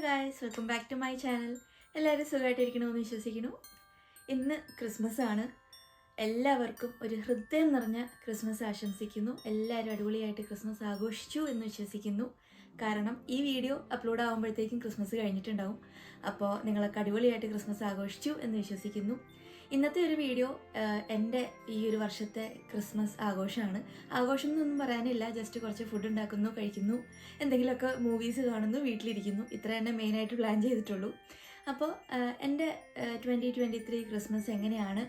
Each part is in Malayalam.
Guys, welcome back to my channel. എല്ലാവരും സുഖമായിട്ടിരിക്കണമെന്ന് വിശ്വസിക്കുന്നു. ഇന്ന് ക്രിസ്മസ് ആണ്. എല്ലാവർക്കും ഒരു ഹൃദയം നിറഞ്ഞ ക്രിസ്മസ് ആശംസിക്കുന്നു. എല്ലാവരും അടിപൊളിയായിട്ട് ക്രിസ്മസ് ആഘോഷിച്ചു എന്ന് വിശ്വസിക്കുന്നു. കാരണം ഈ വീഡിയോ അപ്ലോഡ് ആകുമ്പോഴത്തേക്കും ക്രിസ്മസ് കഴിഞ്ഞിട്ടുണ്ടാവും. അപ്പോൾ നിങ്ങളൊക്കെ അടിപൊളിയായിട്ട് ക്രിസ്മസ് ആഘോഷിച്ചു എന്ന് വിശ്വസിക്കുന്നു. ഇന്നത്തെ ഒരു വീഡിയോ എൻ്റെ ഈ ഒരു വർഷത്തെ ക്രിസ്മസ് ആഘോഷമാണ്. ആഘോഷം എന്നൊന്നും പറയാനില്ല, ജസ്റ്റ് കുറച്ച് ഫുഡ് ഉണ്ടാക്കുന്നു, കഴിക്കുന്നു, എന്തെങ്കിലുമൊക്കെ മൂവീസ് കാണുന്നു, വീട്ടിലിരിക്കുന്നു. ഇത്ര തന്നെ മെയിനായിട്ട് പ്ലാൻ ചെയ്തിട്ടുള്ളൂ. അപ്പോൾ എൻ്റെ 2023 ക്രിസ്മസ് എങ്ങനെയാണ്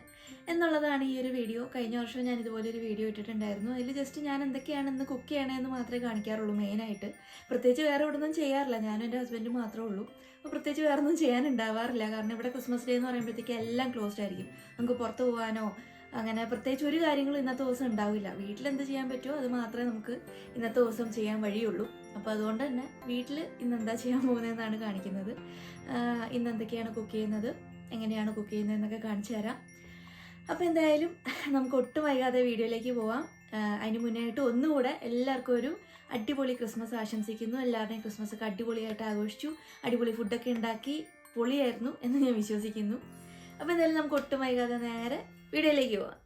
എന്നുള്ളതാണ് ഈ ഒരു വീഡിയോ. കഴിഞ്ഞ വർഷം ഞാൻ ഇതുപോലൊരു വീഡിയോ ഇട്ടിട്ടുണ്ടായിരുന്നു. അതിൽ ജസ്റ്റ് ഞാൻ എന്തൊക്കെയാണ് ഇന്ന് കുക്ക് ചെയ്യണമെന്ന് മാത്രമേ കാണിക്കാറുള്ളൂ. മെയിനായിട്ട് പ്രത്യേകിച്ച് വേറെ ഇവിടെ ഒന്നും ചെയ്യാറില്ല. ഞാനും എൻ്റെ ഹസ്ബൻഡും മാത്രമേ ഉള്ളൂ. അപ്പോൾ പ്രത്യേകിച്ച് വേറെ ഒന്നും ചെയ്യാനുണ്ടാവാറില്ല. കാരണം ഇവിടെ ക്രിസ്മസ് ഡേ എന്ന് പറയുമ്പോഴത്തേക്ക് എല്ലാം ക്ലോസ്ഡ് ആയിരിക്കും. നമുക്ക് പുറത്ത് പോകാനോ അങ്ങനെ പ്രത്യേകിച്ച് ഒരു കാര്യങ്ങളും ഇന്നത്തെ ദിവസം ഉണ്ടാവില്ല. വീട്ടിലെന്ത് ചെയ്യാൻ പറ്റുമോ അത് മാത്രമേ നമുക്ക് ഇന്നത്തെ ദിവസം ചെയ്യാൻ വഴിയുള്ളൂ. അപ്പോൾ അതുകൊണ്ട് തന്നെ വീട്ടിൽ ഇന്ന് എന്താ ചെയ്യാൻ പോകുന്നതെന്നാണ് കാണിക്കുന്നത്. ഇന്ന് എന്തൊക്കെയാണ് കുക്ക് ചെയ്യുന്നത്, എങ്ങനെയാണ് കുക്ക് ചെയ്യുന്നതെന്നൊക്കെ കാണിച്ചു തരാം. അപ്പോൾ എന്തായാലും നമുക്ക് ഒട്ടും വൈകാതെ വീഡിയോയിലേക്ക് പോവാം. അതിന് മുന്നായിട്ട് ഒന്നുകൂടെ എല്ലാവർക്കും ഒരു അടിപൊളി ക്രിസ്മസ് ആശംസിക്കുന്നു. എല്ലാവരുടെയും ക്രിസ്മസ് ഒക്കെ അടിപൊളിയായിട്ട് ആഘോഷിച്ചു, അടിപൊളി ഫുഡൊക്കെ ഉണ്ടാക്കി പൊളിയായിരുന്നു എന്ന് ഞാൻ വിശ്വസിക്കുന്നു. അപ്പോൾ എന്തായാലും നമുക്ക് ഒട്ടും വൈകാതെ നേരെ വീഡിയോയിലേക്ക് പോവാം.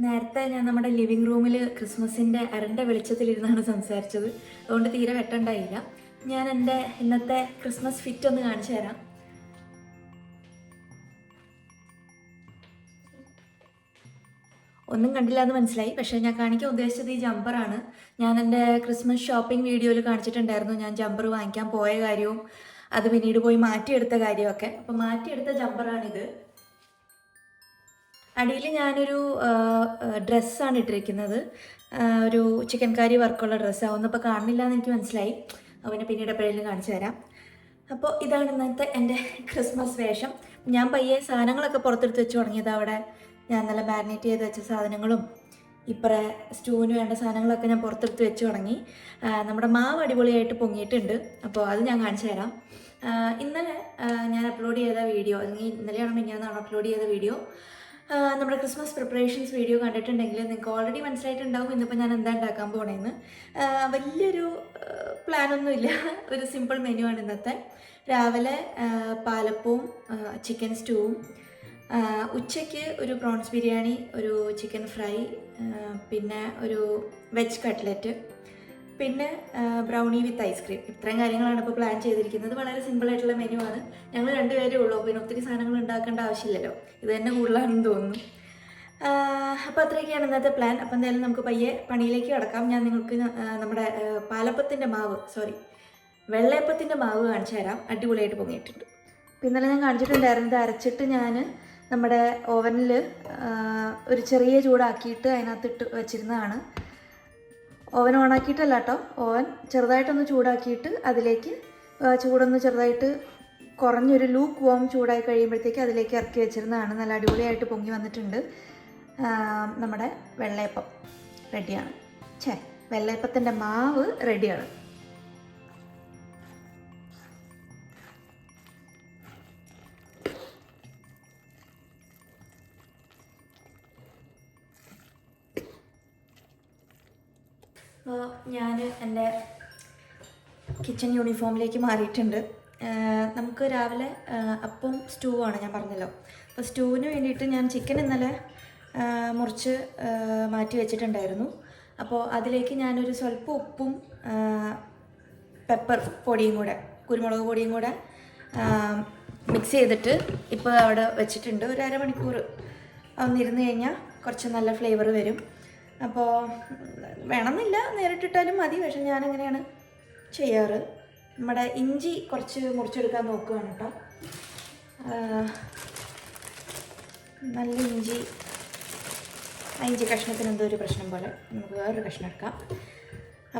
നേരത്തെ ഞാൻ നമ്മുടെ ലിവിങ് റൂമിൽ ക്രിസ്മസിൻ്റെ അരണ്ട വെളിച്ചത്തിലിരുന്നാണ് സംസാരിച്ചത്. അതുകൊണ്ട് തീരെ വെട്ടണ്ടായില്ല. ഞാൻ എൻ്റെ ഇന്നത്തെ ക്രിസ്മസ് ഫിറ്റ് ഒന്ന് കാണിച്ചു തരാം. ഒന്നും കണ്ടില്ല എന്ന് മനസ്സിലായി. പക്ഷേ ഞാൻ കാണിക്കാൻ ഉദ്ദേശിച്ചത് ഈ ജമ്പറാണ്. ഞാൻ എൻ്റെ ക്രിസ്മസ് ഷോപ്പിംഗ് വീഡിയോയിൽ കാണിച്ചിട്ടുണ്ടായിരുന്നു ഞാൻ ജമ്പർ വാങ്ങിക്കാൻ പോയ കാര്യവും അത് പിന്നീട് പോയി മാറ്റിയെടുത്ത കാര്യമൊക്കെ. അപ്പോൾ മാറ്റിയെടുത്ത ജമ്പറാണിത്. അടിയിൽ ഞാനൊരു ഡ്രസ്സാണ് ഇട്ടിരിക്കുന്നത്. ഒരു ചിക്കൻ കറി വർക്കുള്ള ഡ്രസ്സാണ്. ഒന്നിപ്പോൾ കാണുന്നില്ല എന്ന് എനിക്ക് മനസ്സിലായി. അവനെ പിന്നീട് എപ്പോഴെങ്കിലും കാണിച്ചു തരാം. അപ്പോൾ ഇതാണ് ഇന്നത്തെ എൻ്റെ ക്രിസ്മസ് വേഷം. ഞാൻ പയ്യെ സാധനങ്ങളൊക്കെ പുറത്തെടുത്ത് വെച്ച് തുടങ്ങിയത്. അവിടെ ഞാൻ നല്ല മാരിനേറ്റ് ചെയ്ത് വെച്ച സാധനങ്ങളും ഇപ്പറേ സ്റ്റൂവിന് വേണ്ട സാധനങ്ങളൊക്കെ ഞാൻ പുറത്തെടുത്ത് വെച്ച് തുടങ്ങി. നമ്മുടെ മാവ് അടിപൊളിയായിട്ട് പൊങ്ങിയിട്ടുണ്ട്. അപ്പോൾ അത് ഞാൻ കാണിച്ചു തരാം. ഇന്നലെ ഞാൻ അപ്ലോഡ് ചെയ്ത വീഡിയോ, അല്ലെങ്കിൽ ഇന്നലെയാണോ മിനിഞ്ഞാന്നാണോ അപ്ലോഡ് ചെയ്ത വീഡിയോ, നമ്മുടെ ക്രിസ്മസ് പ്രിപ്പറേഷൻസ് വീഡിയോ കണ്ടിട്ടുണ്ടെങ്കിൽ നിങ്ങൾക്ക് ഓൾറെഡി മനസ്സിലായിട്ടുണ്ടാവും ഇന്നിപ്പോൾ ഞാൻ എന്താ ഉണ്ടാക്കാൻ പോകണമെന്ന്. വലിയൊരു പ്ലാനൊന്നുമില്ല, ഒരു സിമ്പിൾ മെനു ആണ് ഇന്നത്തെ. രാവിലെ പാലപ്പവും ചിക്കൻ സ്റ്റൂവും, ഉച്ചയ്ക്ക് ഒരു പ്രോൺസ് ബിരിയാണി, ഒരു ചിക്കൻ ഫ്രൈ, പിന്നെ ഒരു വെജ് കട്ട്ലറ്റ്, പിന്നെ ബ്രൗണി വിത്ത് ഐസ്ക്രീം. ഇത്രയും കാര്യങ്ങളാണ് ഇപ്പോൾ പ്ലാൻ ചെയ്തിരിക്കുന്നത്. വളരെ സിമ്പിളായിട്ടുള്ള മെനു ആണ്. ഞങ്ങൾ രണ്ടുപേരേ ഉള്ളൂ. പിന്നെ ഒത്തിരി സാധനങ്ങൾ ഉണ്ടാക്കേണ്ട ആവശ്യമില്ലല്ലോ. ഇത് തന്നെ കൂടുതലാണെന്ന് തോന്നുന്നു. അപ്പോൾ അത്രയൊക്കെയാണ് ഇന്നത്തെ പ്ലാൻ. അപ്പോൾ എന്തായാലും നമുക്ക് പയ്യെ പണിയിലേക്ക് കിടക്കാം. ഞാൻ നിങ്ങൾക്ക് നമ്മുടെ വെള്ളയപ്പത്തിൻ്റെ മാവ് കാണിച്ചു തരാം. അടിപൊളിയായിട്ട് പൊങ്ങിയിട്ടുണ്ട്. അപ്പോൾ ഇന്നലെ ഞാൻ കാണിച്ചിട്ടുണ്ടായിരുന്നത് അരച്ചിട്ട് ഞാൻ നമ്മുടെ ഓവനിൽ ഒരു ചെറിയ ചൂടാക്കിയിട്ട് അതിനകത്തിട്ട് വെച്ചിരുന്നതാണ്. ഓവൻ ഓണാക്കിയിട്ടല്ല കേട്ടോ, ഓവൻ ചെറുതായിട്ടൊന്ന് ചൂടാക്കിയിട്ട് അതിലേക്ക് ചൂടൊന്ന് ചെറുതായിട്ട് കുറഞ്ഞൊരു ലൂക്ക് വോം ചൂടായി കഴിയുമ്പോഴത്തേക്ക് അതിലേക്ക് ഇറക്കി വെച്ചിരുന്നതാണ്. നല്ല അടിപൊളിയായിട്ട് പൊങ്ങി വന്നിട്ടുണ്ട്. നമ്മുടെ വെള്ളയപ്പം റെഡിയാണ്. വെള്ളയപ്പത്തിൻ്റെ മാവ് റെഡിയാണ്. അപ്പോൾ ഞാൻ എൻ്റെ കിച്ചൺ യൂണിഫോമിലേക്ക് മാറിയിട്ടുണ്ട്. നമുക്ക് രാവിലെ അപ്പം സ്റ്റൂ ആണ് ഞാൻ പറഞ്ഞല്ലോ. അപ്പോൾ സ്റ്റൂവിന് വേണ്ടിയിട്ട് ഞാൻ ചിക്കൻ ഇന്നലെ മുറിച്ച് മാറ്റി വെച്ചിട്ടുണ്ടായിരുന്നു. അപ്പോൾ അതിലേക്ക് ഞാനൊരു സ്വല്പം ഉപ്പും പെപ്പർ പൊടിയും കൂടെ, കുരുമുളക് പൊടിയും കൂടെ മിക്സ് ചെയ്തിട്ട് ഇപ്പോൾ അവിടെ വെച്ചിട്ടുണ്ട്. ഒരു അരമണിക്കൂർ ഒന്നിരുന്ന് കഴിഞ്ഞാൽ കുറച്ച് നല്ല ഫ്ലേവർ വരും. അപ്പോൾ വേണമെന്നില്ല, നേരിട്ടിട്ടാലും മതി. പക്ഷെ ഞാനെങ്ങനെയാണ് ചെയ്യാറ്, നമ്മുടെ ഇഞ്ചി കുറച്ച് മുറിച്ചെടുക്കാൻ നോക്കുകയാണ് കേട്ടോ. നല്ല ഇഞ്ചി കഷ്ണത്തിന് എന്തോ ഒരു പ്രശ്നം പോലെ നമുക്ക് വേറൊരു കഷ്ണം എടുക്കാം.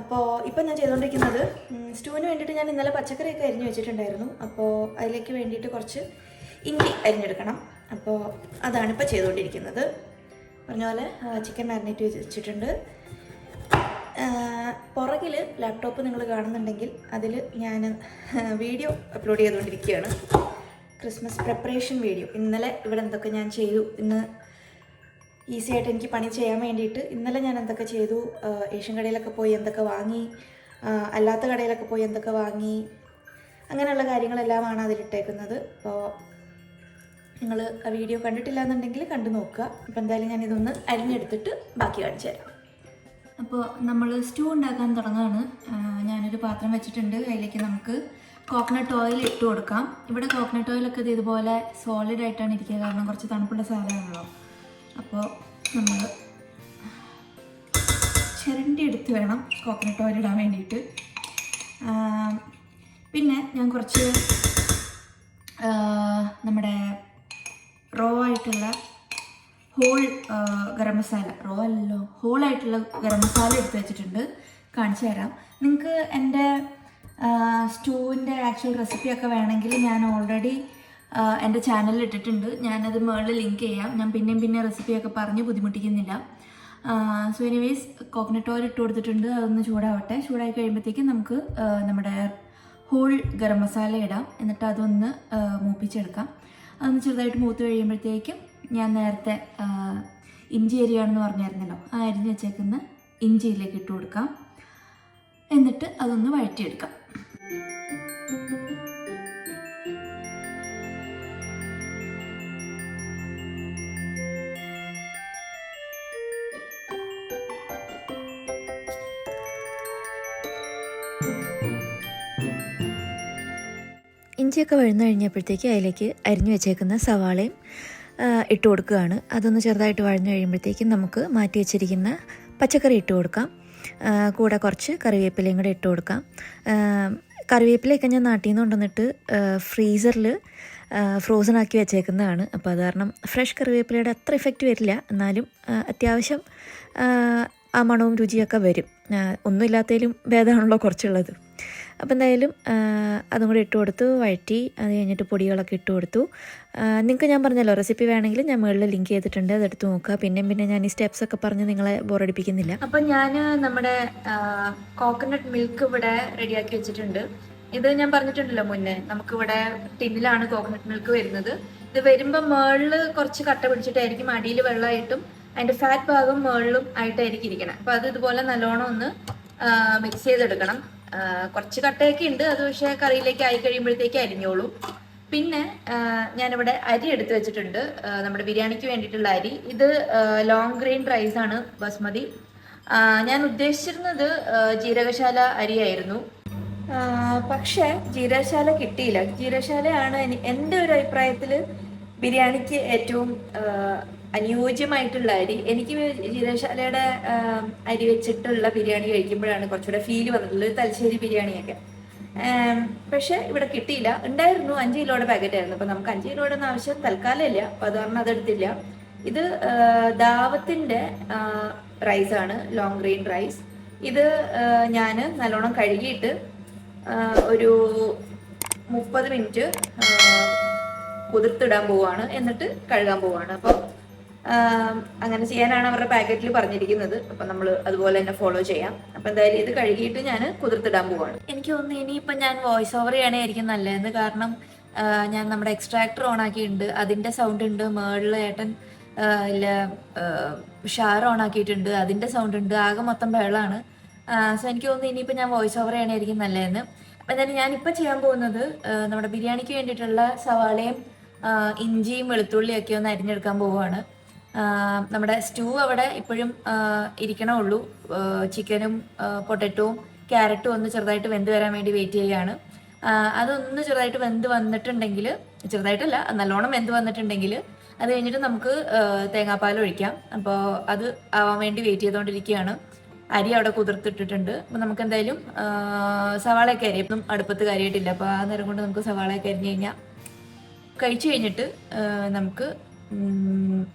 അപ്പോൾ ഇപ്പം ഞാൻ ചെയ്തുകൊണ്ടിരിക്കുന്നത് സ്റ്റൂവിന് വേണ്ടിയിട്ട് ഞാൻ ഇന്നലെ പച്ചക്കറിയൊക്കെ അരിഞ്ഞ് വെച്ചിട്ടുണ്ടായിരുന്നു. അപ്പോൾ അതിലേക്ക് വേണ്ടിയിട്ട് കുറച്ച് ഇഞ്ചി അരിഞ്ഞെടുക്കണം. അപ്പോൾ അതാണിപ്പോൾ ചെയ്തുകൊണ്ടിരിക്കുന്നത്. പറഞ്ഞ പോലെ ചിക്കൻ മാരിനേറ്റ് വെച്ചിട്ടുണ്ട്. പുറകിൽ ലാപ്ടോപ്പ് നിങ്ങൾ കാണുന്നുണ്ടെങ്കിൽ അതിൽ ഞാൻ വീഡിയോ അപ്ലോഡ് ചെയ്തുകൊണ്ടിരിക്കുകയാണ്. Christmas preparation video. ഇന്നലെ ഇവിടെ എന്തൊക്കെ ഞാൻ ചെയ്തു, ഇന്ന് ഈസി ആയിട്ട് എനിക്ക് പണി ചെയ്യാൻ വേണ്ടിയിട്ട് ഇന്നലെ ഞാൻ എന്തൊക്കെ ചെയ്തു, ഏഷ്യൻ കടയിലൊക്കെ പോയി എന്തൊക്കെ വാങ്ങി, അല്ലാത്ത കടയിലൊക്കെ പോയി എന്തൊക്കെ വാങ്ങി, അങ്ങനെയുള്ള കാര്യങ്ങളെല്ലാമാണ് അതിലിട്ടേക്കുന്നത്. അപ്പോൾ നിങ്ങൾ ആ വീഡിയോ കണ്ടിട്ടില്ല എന്നുണ്ടെങ്കിൽ കണ്ടു നോക്കുക. അപ്പോൾ എന്തായാലും ഞാനിതൊന്ന് അരിഞ്ഞെടുത്തിട്ട് ബാക്കി കാണിച്ചു തരാം. അപ്പോൾ നമ്മൾ സ്റ്റൂ ഉണ്ടാക്കാൻ തുടങ്ങുകയാണ്. ഞാനൊരു പാത്രം വെച്ചിട്ടുണ്ട്. അതിലേക്ക് നമുക്ക് കോക്കനട്ട് ഓയിൽ ഇട്ട് കൊടുക്കാം. ഇവിടെ കോക്കനട്ട് ഓയിലൊക്കെ ഇതുപോലെ സോളിഡ് ആയിട്ടാണ് ഇരിക്കുക, കാരണം കുറച്ച് തണുപ്പുള്ള സാധനമാണല്ലോ. അപ്പോൾ നമ്മൾ ചിരണ്ടി എടുത്ത് വേണം കോക്കനട്ട് ഓയിൽ ഇടാൻ വേണ്ടിയിട്ട്. പിന്നെ ഞാൻ കുറച്ച് നമ്മുടെ റോ ആയിട്ടുള്ള ഗരം മസാല, റോ അല്ലല്ലോ, ഹോളായിട്ടുള്ള ഗരം മസാല എടുത്ത് വെച്ചിട്ടുണ്ട്, കാണിച്ചു തരാം. നിങ്ങൾക്ക് എൻ്റെ സ്റ്റൂവിൻ്റെ ആക്ച്വൽ റെസിപ്പിയൊക്കെ വേണമെങ്കിൽ ഞാൻ ഓൾറെഡി എൻ്റെ ചാനലിൽ ഇട്ടിട്ടുണ്ട്. ഞാനത് മുകളിൽ ലിങ്ക് ചെയ്യാം. ഞാൻ പിന്നെയും റെസിപ്പിയൊക്കെ പറഞ്ഞ് ബുദ്ധിമുട്ടിക്കുന്നില്ല. സോ എനിവേസ് കോക്കനട്ട് ഓയിൽ ഇട്ട് കൊടുത്തിട്ടുണ്ട്. അതൊന്ന് ചൂടാവട്ടെ. ചൂടായി കഴിയുമ്പോഴത്തേക്കും നമുക്ക് നമ്മുടെ ഹോൾ ഗരം മസാല ഇടാം. എന്നിട്ട് അതൊന്ന് മൂപ്പിച്ചെടുക്കാം. അതൊന്ന് ചെറുതായിട്ട് മൂത്ത് കഴിയുമ്പോഴത്തേക്കും ഞാൻ നേരത്തെ ഇഞ്ചി അരിയാണെന്ന് പറഞ്ഞായിരുന്നല്ലോ, ആ അരിഞ്ഞ് വെച്ചേക്കുന്ന ഇഞ്ചിയിലേക്ക് ഇട്ട് കൊടുക്കാം. എന്നിട്ട് അതൊന്ന് വഴറ്റിയെടുക്കാം. ഇഞ്ചിയൊക്കെ വഴന്നു കഴിഞ്ഞപ്പോഴത്തേക്ക് അതിലേക്ക് അരിഞ്ഞു വെച്ചേക്കുന്ന സവാളയും ഇട്ട് കൊടുക്കുകയാണ്. അതൊന്ന് ചെറുതായിട്ട് വഴന്നു കഴിയുമ്പോഴത്തേക്കും നമുക്ക് മാറ്റി വെച്ചിരിക്കുന്ന പച്ചക്കറി ഇട്ട് കൊടുക്കാം. കൂടെ കുറച്ച് കറിവേപ്പിലയും കൂടെ ഇട്ട് കൊടുക്കാം. കറിവേപ്പിലയൊക്കെ ഞാൻ നാട്ടിൽ നിന്ന് കൊണ്ടുവന്നിട്ട് ഫ്രീസറിൽ ഫ്രോസൺ ആക്കി വെച്ചേക്കുന്നതാണ്. അപ്പോൾ അത് കാരണം ഫ്രഷ് കറിവേപ്പിലയുടെ അത്ര എഫക്റ്റ് വരില്ല, എന്നാലും അത്യാവശ്യം ആ മണവും രുചിയൊക്കെ വരും. ഒന്നുമില്ലാത്തതിലും ഭേദമാണല്ലോ കുറച്ചുള്ളത്. അപ്പോൾ എന്തായാലും അതും കൂടി ഇട്ട് കൊടുത്തു, വഴറ്റി. അത് കഴിഞ്ഞിട്ട് പൊടികളൊക്കെ ഇട്ട് കൊടുത്തു. നിങ്ങൾക്ക് ഞാൻ പറഞ്ഞല്ലോ, റെസിപ്പി വേണമെങ്കിൽ ഞാൻ മുകളിൽ ലിങ്ക് ചെയ്തിട്ടുണ്ട്, അതെടുത്ത് നോക്കുക. പിന്നെ ഞാൻ ഈ സ്റ്റെപ്സൊക്കെ പറഞ്ഞ് നിങ്ങളെ ബോറടിപ്പിക്കുന്നില്ല. അപ്പം ഞാൻ നമ്മുടെ കോക്കനട്ട് മിൽക്ക് ഇവിടെ റെഡിയാക്കി വെച്ചിട്ടുണ്ട്. ഇത് ഞാൻ പറഞ്ഞിട്ടുണ്ടല്ലോ മുന്നേ, നമുക്കിവിടെ ടിന്നിലാണ് കോക്കനട്ട് മിൽക്ക് വരുന്നത്. ഇത് വരുമ്പോൾ മുകളിൽ കുറച്ച് കട്ട പിടിച്ചിട്ടായിരിക്കും, അടിയിൽ വെള്ളമായിട്ടും അതിൻ്റെ ഫാറ്റ് ഭാഗം മുകളിലും ആയിട്ടായിരിക്കും ഇരിക്കണം. അപ്പോൾ അത് ഇതുപോലെ നല്ലോണം ഒന്ന് മിക്സ് ചെയ്തെടുക്കണം. കുറച്ച് കട്ടയൊക്കെ ഉണ്ട്, അത് പക്ഷേ കറിയിലേക്ക് ആയി കഴിയുമ്പോഴത്തേക്ക് അരിഞ്ഞോളൂ. പിന്നെ ഞാനിവിടെ അരി എടുത്ത് വെച്ചിട്ടുണ്ട്, നമ്മുടെ ബിരിയാണിക്ക് വേണ്ടിയിട്ടുള്ള അരി. ഇത് ലോങ് ഗ്രെയിൻ റൈസ് ആണ്, ബസ്മതി. ഞാൻ ഉദ്ദേശിച്ചിരുന്നത് ജീരകശാല അരിയായിരുന്നു, പക്ഷേ ജീരകശാല കിട്ടിയില്ല. ജീരകശാലയാണ് എൻ്റെ ഒരു അഭിപ്രായത്തിൽ ബിരിയാണിക്ക് ഏറ്റവും അനുയോജ്യമായിട്ടുള്ള അരി. എനിക്ക് ജീരകശാലയുടെ അരി വെച്ചിട്ടുള്ള ബിരിയാണി കഴിക്കുമ്പോഴാണ് കുറച്ചുകൂടെ ഫീൽ വന്നിട്ടുള്ളത്, തലശ്ശേരി ബിരിയാണിയൊക്കെ. പക്ഷെ ഇവിടെ കിട്ടിയില്ല. ഉണ്ടായിരുന്നു, 5 കിലോയുടെ പാക്കറ്റ് ആയിരുന്നു. അപ്പം നമുക്ക് 5 കിലോയുടെ ഒന്നും ആവശ്യം തൽക്കാലം ഇല്ല, അപ്പം അത് കാരണം അതെടുത്തില്ല. ഇത് ദാവത്തിൻ്റെ റൈസാണ്, ലോങ് ഗ്രെയിൻ റൈസ്. ഇത് ഞാൻ നല്ലോണം കഴുകിയിട്ട് ഒരു 30 മിനിറ്റ് കുതിർത്തിടാൻ പോവാണ്, എന്നിട്ട് കഴുകാൻ പോവാണ്. അപ്പോൾ അങ്ങനെ ചെയ്യാനാണ് അവരുടെ പാക്കറ്റിൽ പറഞ്ഞിരിക്കുന്നത്. അപ്പം നമ്മൾ അതുപോലെ തന്നെ ഫോളോ ചെയ്യാം. അപ്പം എന്തായാലും ഇത് കഴുകിയിട്ട് ഞാൻ കുതിർത്തിടാൻ പോവാണ്. എനിക്ക് തോന്നുന്നു ഇനിയിപ്പം ഞാൻ വോയിസ് ഓവർ ചെയ്യണമായിരിക്കും നല്ലതെന്ന്. കാരണം ഞാൻ നമ്മുടെ എക്സ്ട്രാക്ടർ ഓൺ ആക്കിയിട്ടുണ്ട്, അതിൻ്റെ സൗണ്ട് ഉണ്ട്. മേളിൽ ഏട്ടൻ ഇല്ല ഷാർ ഓൺ ആക്കിയിട്ടുണ്ട്, അതിൻ്റെ സൗണ്ട് ഉണ്ട്. ആകെ മൊത്തം ബഹളമാണ്. സോ എനിക്ക് തോന്നുന്നു ഇനിയിപ്പോൾ ഞാൻ വോയിസ് ഓവർ ചെയ്യണമായിരിക്കും നല്ലതെന്ന്. അപ്പം എന്തായാലും ഞാനിപ്പോൾ ചെയ്യാൻ പോകുന്നത് നമ്മുടെ ബിരിയാണിക്ക് വേണ്ടിയിട്ടുള്ള സവാളയും ഇഞ്ചിയും വെളുത്തുള്ളിയൊക്കെ ഒന്ന് അരിഞ്ഞെടുക്കാൻ പോവുകയാണ്. നമ്മുടെ സ്റ്റൂ അവിടെ ഇപ്പോഴും ഇരിക്കണമുള്ളൂ. ചിക്കനും പൊട്ടറ്റോവും ക്യാരറ്റും ഒന്ന് ചെറുതായിട്ട് വെന്ത് വരാൻ വേണ്ടി വെയിറ്റ് ചെയ്യുകയാണ്. അതൊന്ന് ചെറുതായിട്ട് വെന്ത് വന്നിട്ടുണ്ടെങ്കിൽ, ചെറുതായിട്ടല്ല നല്ലോണം വെന്ത് വന്നിട്ടുണ്ടെങ്കിൽ അത് കഴിഞ്ഞിട്ട് നമുക്ക് തേങ്ങാപ്പാൽ ഒഴിക്കാം. അപ്പോൾ അത് ആവാൻ വേണ്ടി വെയിറ്റ് ചെയ്തുകൊണ്ടിരിക്കുകയാണ്. അരി അവിടെ കുതിർത്തിട്ടിട്ടുണ്ട്. അപ്പോൾ നമുക്ക് എന്തായാലും സവാളയൊക്കെ അരിയും, അടുപ്പത്ത് കാര്യമായിട്ടില്ല. അപ്പോൾ ആ നേരം കൊണ്ട് നമുക്ക് സവാളയൊക്കെ അരിഞ്ഞ് കഴിഞ്ഞാൽ കഴിച്ചു കഴിഞ്ഞിട്ട് നമുക്ക്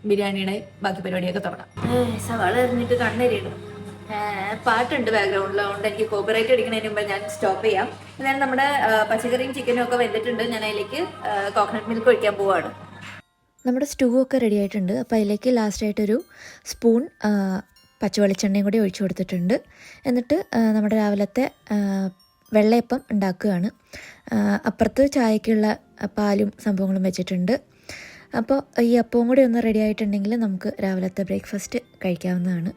ബിരിയാണിയുടെ ബാക്കി പരിപാടിയൊക്കെ തുടങ്ങാം. സവാള എറിഞ്ഞിട്ട് കണ്ണരിയിടും. പാട്ടുണ്ട് ബാക്ക്ഗ്രൗണ്ടിൽ, അതുകൊണ്ട് എനിക്ക് കോപ്പറേറ്റ് അടിക്കുന്നതിന് മുമ്പ് ഞാൻ സ്റ്റോപ്പ് ചെയ്യാം. എന്നാലും നമ്മുടെ പച്ചക്കറിയും ചിക്കനും ഒക്കെ വെന്തിട്ടുണ്ട്. ഞാൻ അതിലേക്ക് കോക്കനട്ട് മിൽക്ക് ഒഴിക്കാൻ പോവാണ്. നമ്മുടെ സ്റ്റൂ ഒക്കെ റെഡി ആയിട്ടുണ്ട്. അപ്പോൾ അതിലേക്ക് ലാസ്റ്റായിട്ടൊരു സ്പൂൺ പച്ചവെളിച്ചെണ്ണയും കൂടി ഒഴിച്ചു കൊടുത്തിട്ടുണ്ട്. എന്നിട്ട് നമ്മുടെ രാവിലത്തെ വെള്ളയപ്പം ഉണ്ടാക്കുകയാണ്. അപ്പുറത്ത് ചായക്കുള്ള പാലും സംഭവങ്ങളും വെച്ചിട്ടുണ്ട്. അപ്പോൾ ഈ അപ്പവും കൂടി ഒന്ന് റെഡി ആയിട്ടുണ്ടെങ്കിൽ നമുക്ക് രാവിലത്തെ ബ്രേക്ക്ഫാസ്റ്റ് കഴിക്കാവുന്നതാണ്.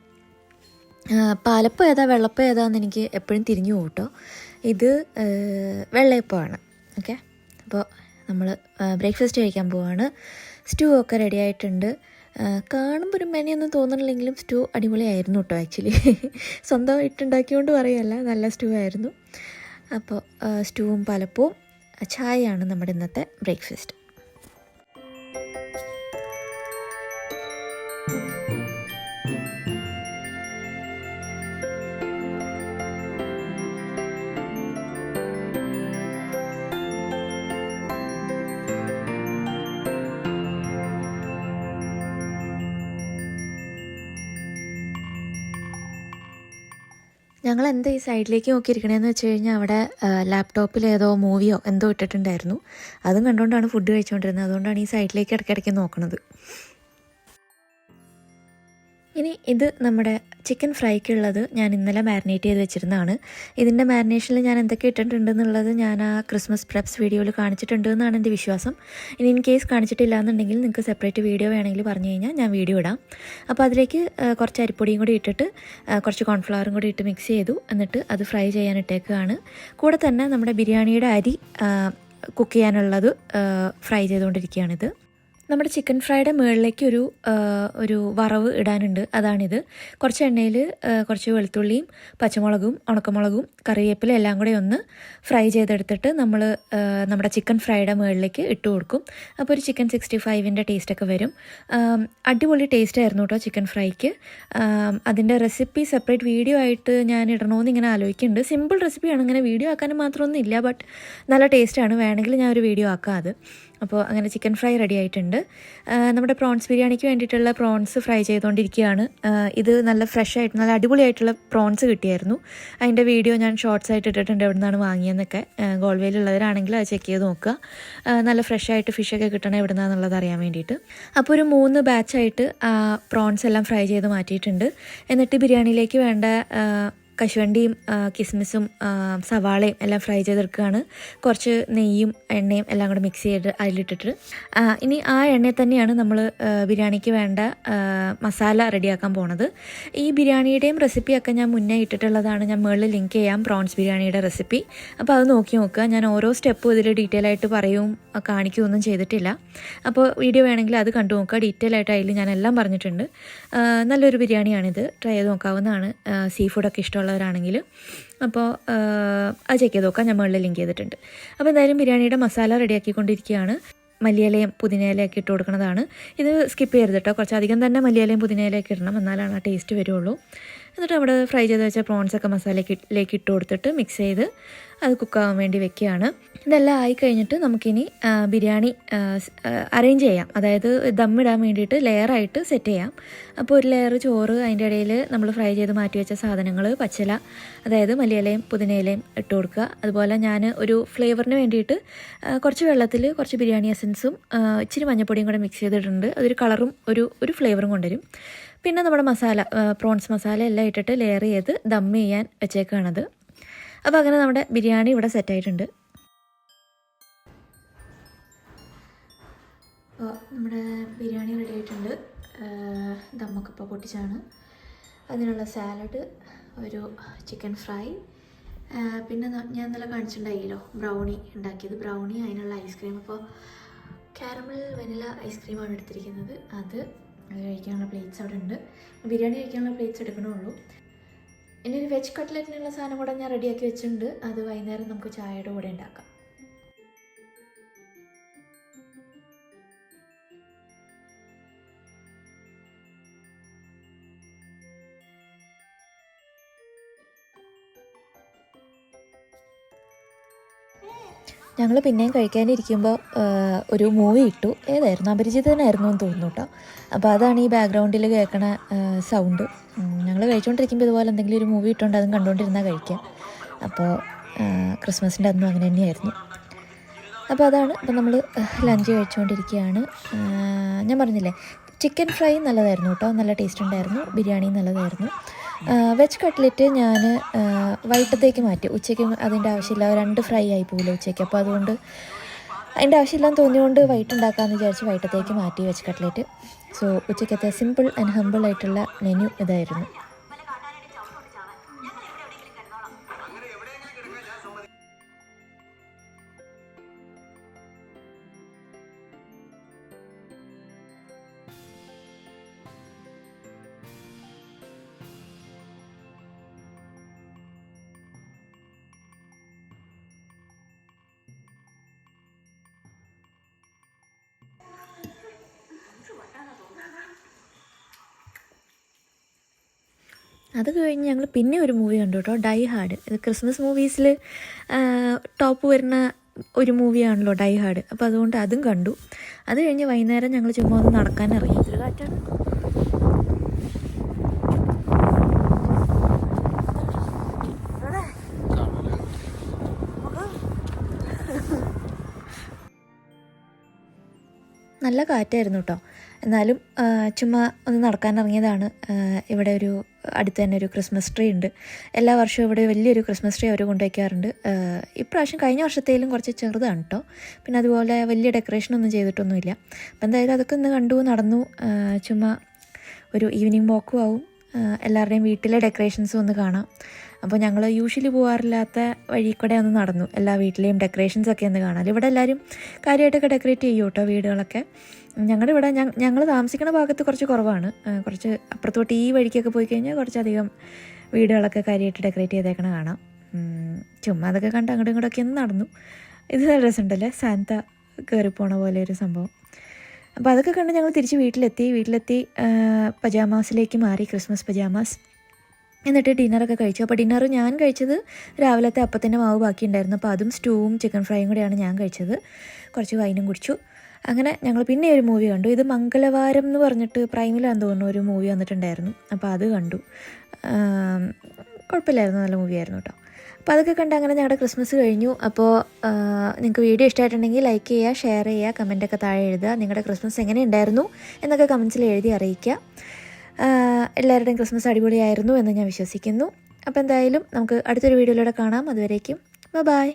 പാലപ്പം ഏതാ വെള്ളപ്പം ഏതാന്ന് എനിക്ക് എപ്പോഴും തിരിഞ്ഞു പോകും കേട്ടോ. ഇത് വെള്ളയപ്പമാണ്. ഓക്കെ, അപ്പോൾ നമ്മൾ ബ്രേക്ക്ഫാസ്റ്റ് കഴിക്കാൻ പോവാണ്. സ്റ്റൂ ഒക്കെ റെഡി ആയിട്ടുണ്ട്. കാണുമ്പോൾ ഒരു മെനയൊന്നും തോന്നണില്ലെങ്കിലും സ്റ്റൂ അടിപൊളിയായിരുന്നു കേട്ടോ. ആക്ച്വലി സ്വന്തമായിട്ടുണ്ടാക്കിയോണ്ട് പറയല്ല, നല്ല സ്റ്റൂ ആയിരുന്നു. അപ്പോൾ സ്റ്റൂവും പാലപ്പവും ചായയാണ് നമ്മുടെ ഇന്നത്തെ ബ്രേക്ക്ഫാസ്റ്റ്. ഞങ്ങൾ എന്താ ഈ സൈഡിലേക്ക് നോക്കിയിരിക്കണേന്ന് വെച്ച് കഴിഞ്ഞാൽ അവിടെ ലാപ്ടോപ്പിൽ ഏതോ മൂവിയോ എന്തോ ഇട്ടിട്ടുണ്ടായിരുന്നു. അതും കണ്ടുകൊണ്ടാണ് ഫുഡ് കഴിച്ചുകൊണ്ടിരുന്നത്. അതുകൊണ്ടാണ് ഈ സൈഡിലേക്ക് ഇടയ്ക്കിടയ്ക്ക് നോക്കുന്നത്. ഇനി ഇത് നമ്മുടെ ചിക്കൻ ഫ്രൈക്കുള്ളത് ഞാൻ ഇന്നലെ മാരിനേറ്റ് ചെയ്ത് വെച്ചിരുന്നതാണ്. ഇതിൻ്റെ മാരിനേഷനിൽ ഞാൻ എന്തൊക്കെ ഇട്ടിട്ടുണ്ടെന്നുള്ളത് ഞാൻ ആ ക്രിസ്മസ് പ്രെപ്സ് വീഡിയോയിൽ കാണിച്ചിട്ടുണ്ട് എന്നാണ് എൻ്റെ വിശ്വാസം. ഇനി ഇൻ കേസ് കാണിച്ചിട്ടില്ല എന്നുണ്ടെങ്കിൽ നിങ്ങൾക്ക് സെപ്പറേറ്റ് വീഡിയോ വേണമെങ്കിൽ പറഞ്ഞു കഴിഞ്ഞാൽ ഞാൻ വീഡിയോ ഇടാം. അപ്പോൾ അതിലേക്ക് കുറച്ച് അരിപ്പൊടിയും കൂടി ഇട്ടിട്ട് കുറച്ച് കോൺഫ്ലവറും കൂടി ഇട്ട് മിക്സ് ചെയ്തു. എന്നിട്ട് അത് ഫ്രൈ ചെയ്യാൻ ഇട്ടേക്കാണ്. കൂടെ തന്നെ നമ്മുടെ ബിരിയാണിയുടെ അരി കുക്ക് ചെയ്യാനുള്ളത് ഫ്രൈ ചെയ്തുകൊണ്ടിരിക്കുകയാണിത്. നമ്മുടെ ചിക്കൻ ഫ്രൈയുടെ മുകളിലേക്ക് ഒരു വറവ് ഇടാനുണ്ട്. അതാണിത്. കുറച്ച് എണ്ണയിൽ കുറച്ച് വെളുത്തുള്ളിയും പച്ചമുളകും ഉണക്കമുളകും കറിവേപ്പില എല്ലാം കൂടെ ഒന്ന് ഫ്രൈ ചെയ്തെടുത്തിട്ട് നമ്മൾ നമ്മുടെ ചിക്കൻ ഫ്രൈയുടെ മുകളിലേക്ക് ഇട്ട് കൊടുക്കും. അപ്പോൾ ഒരു ചിക്കൻ 65ൻ്റെ ടേസ്റ്റൊക്കെ വരും. അടിപൊളി ടേസ്റ്റ് ആയിരുന്നു കേട്ടോ ചിക്കൻ ഫ്രൈക്ക്. അതിൻ്റെ റെസിപ്പി സെപ്പറേറ്റ് വീഡിയോ ആയിട്ട് ഞാൻ ഇടണമെന്ന് ഇങ്ങനെ ആലോചിക്കുന്നുണ്ട്. സിമ്പിൾ റെസിപ്പിയാണ്, ഇങ്ങനെ വീഡിയോ ആക്കാനും മാത്രമൊന്നും ഇല്ല. ബട്ട് നല്ല ടേസ്റ്റാണ്. വേണമെങ്കിൽ ഞാൻ ഒരു വീഡിയോ ആക്കാം അത്. അപ്പോൾ അങ്ങനെ ചിക്കൻ ഫ്രൈ റെഡി ആയിട്ടുണ്ട്. നമ്മുടെ പ്രോൺസ് ബിരിയാണിക്ക് വേണ്ടിയിട്ടുള്ള പ്രോൺസ് ഫ്രൈ ചെയ്തുകൊണ്ടിരിക്കുകയാണ്. ഇത് നല്ല ഫ്രഷ് ആയിട്ട് നല്ല അടിപൊളിയായിട്ടുള്ള പ്രോൺസ് കിട്ടിയായിരുന്നു. അതിൻ്റെ വീഡിയോ ഞാൻ ഷോർട്സ് ആയിട്ട് ഇട്ടിട്ടുണ്ട്, എവിടെ നിന്നാണ് വാങ്ങിയെന്നൊക്കെ. ഗോൾവേയിലുള്ളവരാണെങ്കിൽ അത് ചെക്ക് ചെയ്ത് നോക്കുക. നല്ല ഫ്രഷ് ആയിട്ട് ഫിഷൊക്കെ കിട്ടണം എവിടെ നിന്നാണെന്നുള്ളത് അറിയാൻ വേണ്ടിയിട്ട്. അപ്പോൾ ഒരു 3 ബാച്ചായിട്ട് പ്രോൺസ് എല്ലാം ഫ്രൈ ചെയ്ത് മാറ്റിയിട്ടുണ്ട്. എന്നിട്ട് ബിരിയാണിയിലേക്ക് വേണ്ട കശുവണ്ടിയും കിസ്മിസും സവാളയും എല്ലാം ഫ്രൈ ചെയ്തെടുക്കുകയാണ്. കുറച്ച് നെയ്യും എണ്ണയും എല്ലാം കൂടെ മിക്സ് ചെയ്ത് അതിലിട്ടിട്ട് ഇനി ആ എണ്ണയിൽ തന്നെയാണ് നമ്മൾ ബിരിയാണിക്ക് വേണ്ട മസാല റെഡിയാക്കാൻ പോണത്. ഈ ബിരിയാണിയുടെയും റെസിപ്പിയൊക്കെ ഞാൻ മുന്നേ ഇട്ടിട്ടുള്ളതാണ്. ഞാൻ മുകളിൽ ലിങ്ക് ചെയ്യാം പ്രോൺസ് ബിരിയാണിയുടെ റെസിപ്പി. അപ്പോൾ അത് നോക്കി നോക്കുക. ഞാൻ ഓരോ സ്റ്റെപ്പും ഇതിൽ ഡീറ്റെയിൽ ആയിട്ട് പറയുകയും കാണിക്കുകയൊന്നും ചെയ്തിട്ടില്ല. അപ്പോൾ വീഡിയോ വേണമെങ്കിൽ അത് കണ്ടു നോക്കുക. ഡീറ്റെയിൽ ആയിട്ട് അതിൽ ഞാൻ എല്ലാം പറഞ്ഞിട്ടുണ്ട്. നല്ലൊരു ബിരിയാണിയാണിത്, ട്രൈ ചെയ്ത് നോക്കാവുന്നതാണ് സീ ഫുഡൊക്കെ ഇഷ്ടമുള്ളവരാണെങ്കിൽ. അപ്പോൾ അത് ചെക്ക് ചെയ്ത് നോക്കാം, ഞാൻ മുകളിൽ ലിങ്ക് ചെയ്തിട്ടുണ്ട്. അപ്പോൾ എന്തായാലും ബിരിയാണിയുടെ മസാല റെഡിയാക്കിക്കൊണ്ടിരിക്കുകയാണ്. മല്ലിയിലയും പുതിനയിലയൊക്കെ ഇട്ട് കൊടുക്കുന്നതാണ്. ഇത് സ്കിപ്പ് ചെയ്യരുത് കേട്ടോ, കുറച്ചധികം തന്നെ മല്ലിയിലയും പുതിനയിലയൊക്കെ ഇടണം, എന്നാലാണ് ആ ടേസ്റ്റ് വരുള്ളൂ. എന്നിട്ട് അവിടെ ഫ്രൈ ചെയ്ത് വെച്ച പ്രോൺസൊക്കെ മസാലയിലേക്ക് ഇട്ട് കൊടുത്തിട്ട് മിക്സ് ചെയ്ത് അത് കുക്കാവാൻ വേണ്ടി വെക്കുകയാണ്. ഇതെല്ലാം ആയി കഴിഞ്ഞിട്ട് നമുക്കിനി ബിരിയാണി അറേഞ്ച് ചെയ്യാം, അതായത് ദമ്മിടാൻ വേണ്ടിയിട്ട് ലെയറായിട്ട് സെറ്റ് ചെയ്യാം. അപ്പോൾ ഒരു ലെയർ ചോറ്, അതിൻ്റെ ഇടയിൽ നമ്മൾ ഫ്രൈ ചെയ്ത് മാറ്റി വെച്ച സാധനങ്ങൾ, പച്ചില അതായത് മല്ലിയിലയും പുതിനയിലയും ഇട്ട് കൊടുക്കുക. അതുപോലെ ഞാൻ ഒരു ഫ്ലേവറിന് വേണ്ടിയിട്ട് കുറച്ച് വെള്ളത്തിൽ കുറച്ച് ബിരിയാണി എസൻസും ഇച്ചിരി മഞ്ഞൾപ്പൊടിയും കൂടെ മിക്സ് ചെയ്തിട്ടുണ്ട്. അതൊരു കളറും ഒരു ഫ്ലേവറും കൊണ്ടുവരും. പിന്നെ നമ്മുടെ മസാല, പ്രോൺസ് മസാല എല്ലാം ഇട്ടിട്ട് ലെയർ ചെയ്ത് ദം ചെയ്യാൻ വെച്ചേക്കാണത്. അപ്പോൾ അങ്ങനെ നമ്മുടെ ബിരിയാണി ഇവിടെ സെറ്റായിട്ടുണ്ട്. അപ്പോൾ നമ്മുടെ ബിരിയാണി റെഡി ആയിട്ടുണ്ട്. ദമ്മൊക്കെ ഇപ്പോൾ പൊട്ടിച്ചാണ്. അതിനുള്ള സാലഡ്, ഒരു ചിക്കൻ ഫ്രൈ, പിന്നെ ഞാൻ ഇന്നലെ കാണിച്ചിട്ടുണ്ടായില്ലോ ബ്രൗണി ഉണ്ടാക്കിയത്, ബ്രൗണി, അതിനുള്ള ഐസ്ക്രീം. അപ്പോൾ കാരമൽ വെനില ഐസ്ക്രീമാണ് എടുത്തിരിക്കുന്നത്. അത് കഴിക്കാനുള്ള പ്ലേറ്റ്സ് അവിടെ ഉണ്ട്. ബിരിയാണി കഴിക്കാനുള്ള പ്ലേറ്റ്സ് എടുക്കണുള്ളൂ. ഇനി ഒരു വെജ് കട്ട്ലറ്റിനുള്ള സാധനം കൂടെ ഞാൻ റെഡിയാക്കി വെച്ചിട്ടുണ്ട്. അത് വൈകുന്നേരം നമുക്ക് ചായയുടെ കൂടെ ഉണ്ടാക്കാം. ഞങ്ങൾ പിന്നെയും കഴിക്കാനിരിക്കുമ്പോൾ ഒരു മൂവി ഇട്ടു. ഏതായിരുന്നു, അപരിചിതനായിരുന്നു എന്ന് തോന്നുന്നു കേട്ടോ. അപ്പോൾ അതാണ് ഈ ബാക്ക്ഗ്രൗണ്ടിൽ കേൾക്കണ സൗണ്ട്. ഞങ്ങൾ കഴിച്ചുകൊണ്ടിരിക്കുമ്പോൾ ഇതുപോലെ എന്തെങ്കിലും ഒരു മൂവി ഇട്ടുകൊണ്ട് അതും കണ്ടുകൊണ്ടിരുന്നാൽ കഴിക്കാം. അപ്പോൾ ക്രിസ്മസിൻ്റെ അന്നും അങ്ങനെ തന്നെയായിരുന്നു. അപ്പോൾ അതാണ്. അപ്പോൾ നമ്മൾ ലഞ്ച് കഴിച്ചുകൊണ്ടിരിക്കുകയാണ്. ഞാൻ പറഞ്ഞില്ലേ ചിക്കൻ ഫ്രൈ നല്ലതായിരുന്നു കേട്ടോ, നല്ല ടേസ്റ്റ് ഉണ്ടായിരുന്നു. ബിരിയാണി നല്ലതായിരുന്നു. വെജ് കട്ട്ലറ്റ് ഞാൻ വൈകിട്ടത്തേക്ക് മാറ്റി. ഉച്ചയ്ക്ക് അതിൻ്റെ ആവശ്യമില്ല, 2 ഫ്രൈ ആയി പോകില്ല ഉച്ചയ്ക്ക്. അപ്പോൾ അതുകൊണ്ട് അതിൻ്റെ ആവശ്യമില്ലാന്ന് തോന്നിയുകൊണ്ട് വൈകിട്ട് ഉണ്ടാക്കാമെന്ന് വിചാരിച്ച് വൈകിട്ടത്തേക്ക് മാറ്റി വെച്ച് കട്ട്ലേറ്റ്. സോ ഉച്ചയ്ക്കത്തെ സിമ്പിൾ ആൻഡ് ഹമ്പിൾ ആയിട്ടുള്ള മെനു ഇതായിരുന്നു. അത് കഴിഞ്ഞ് ഞങ്ങൾ പിന്നെ ഒരു മൂവി കണ്ടു കേട്ടോ, ഡൈ ഹാർഡ്. ഇത് ക്രിസ്മസ് മൂവീസിൽ ടോപ്പ് വരുന്ന ഒരു മൂവിയാണല്ലോ ഡൈ ഹാർഡ്. അപ്പോൾ അതുകൊണ്ട് അതും കണ്ടു. അത് കഴിഞ്ഞ് വൈകുന്നേരം ഞങ്ങൾ ചുമ്മാ ഒന്ന് നടക്കാൻ ഇറങ്ങി. ഇതൊരു കാറ്റാണ്. നല്ല കാറ്റായിരുന്നു കേട്ടോ. എന്നാലും ചുമ്മാ ഒന്ന് നടക്കാൻ ഇറങ്ങിയതാണ്. ഇവിടെ ഒരു അടുത്ത് തന്നെ ഒരു ക്രിസ്മസ് ട്രീ ഉണ്ട്. എല്ലാ വർഷവും ഇവിടെ വലിയൊരു ക്രിസ്മസ് ട്രീ അവർ കൊണ്ടുവയ്ക്കാറുണ്ട്. ഇപ്രാവശ്യം കഴിഞ്ഞ വർഷത്തേലും കുറച്ച് ചെറുതാണ് കേട്ടോ. പിന്നെ അതുപോലെ വലിയ ഡെക്കറേഷനൊന്നും ചെയ്തിട്ടൊന്നുമില്ല. അപ്പോൾ എന്തായാലും അതൊക്കെ ഒന്ന് കണ്ടു നടന്നു. ചുമ്മാ ഒരു ഈവനിങ് വാക്കും ആവും. എല്ലാവരുടെയും വീട്ടിലെ ഡെക്കറേഷൻസും ഒന്ന് കാണാം. അപ്പോൾ ഞങ്ങൾ യൂഷ്വലി പോകാറില്ലാത്ത വഴി കൂടെ ഒന്ന് നടന്നു. എല്ലാ വീട്ടിലെയും ഡെക്കറേഷൻസൊക്കെ ഒന്ന് കാണാം. ഇവിടെ എല്ലാവരും കാര്യമായിട്ടൊക്കെ ഡെക്കറേറ്റ് ചെയ്യും കേട്ടോ വീടുകളൊക്കെ. ഞങ്ങളുടെ ഇവിടെ ഞങ്ങൾ താമസിക്കുന്ന ഭാഗത്ത് കുറച്ച് കുറവാണ്. കുറച്ച് അപ്പുറത്തോട്ട് ഈ വഴിക്കൊക്കെ പോയി കഴിഞ്ഞാൽ കുറച്ചധികം വീടുകളൊക്കെ കാര്യമായിട്ട് ഡെക്കറേറ്റ് ചെയ്തേക്കണ കാണാം. ചുമ്മാ അതൊക്കെ കണ്ട് അങ്ങോട്ടും ഇങ്ങോട്ടൊക്കെ ഒന്ന് നടന്നു. ഇത് നല്ല രസമുണ്ടല്ലേ, സാന്ത കയറിപ്പോണ പോലെ ഒരു സംഭവം. അപ്പോൾ അതൊക്കെ കണ്ട് ഞങ്ങൾ തിരിച്ച് വീട്ടിലെത്തി പജാമാസിലേക്ക് മാറി, ക്രിസ്മസ് പജാമാസ്. എന്നിട്ട് ഡിന്നറൊക്കെ കഴിച്ചു. അപ്പോൾ ഡിന്നർ ഞാൻ കഴിച്ചത് രാവിലത്തെ അപ്പത്തിൻ്റെ മാവ് ബാക്കിയുണ്ടായിരുന്നു. അപ്പോൾ അതും സ്റ്റൂവും ചിക്കൻ ഫ്രൈയും കൂടെയാണ് ഞാൻ കഴിച്ചത്. കുറച്ച് വൈനും കുടിച്ചു. അങ്ങനെ ഞങ്ങൾ പിന്നെ ഒരു മൂവി കണ്ടു. ഇത് മംഗളവാരം എന്ന് പറഞ്ഞിട്ട് പ്രൈമിലാണെന്ന് തോന്നുന്നു ഒരു മൂവി വന്നിട്ടുണ്ടായിരുന്നു. അപ്പോൾ അത് കണ്ടു. കുഴപ്പമില്ലായിരുന്നു, നല്ല മൂവിയായിരുന്നു കേട്ടോ. അപ്പോൾ അതൊക്കെ കണ്ട് അങ്ങനെ ഞങ്ങളുടെ ക്രിസ്മസ് കഴിഞ്ഞു. അപ്പോൾ നിങ്ങൾക്ക് വീഡിയോ ഇഷ്ടമായിട്ടുണ്ടെങ്കിൽ ലൈക്ക് ചെയ്യുക, ഷെയർ ചെയ്യുക, കമൻറ്റൊക്കെ താഴെ എഴുതുക. നിങ്ങളുടെ ക്രിസ്മസ് എങ്ങനെ ഉണ്ടായിരുന്നു എന്നൊക്കെ കമൻസിൽ എഴുതി അറിയിക്കുക. എല്ലാവരുടെയും ക്രിസ്മസ് അടിപൊളിയായിരുന്നു എന്ന് ഞാൻ വിശ്വസിക്കുന്നു. അപ്പോൾ എന്തായാലും നമുക്ക് അടുത്തൊരു വീഡിയോയിലൂടെ കാണാം. അതുവരേക്കും ബൈ.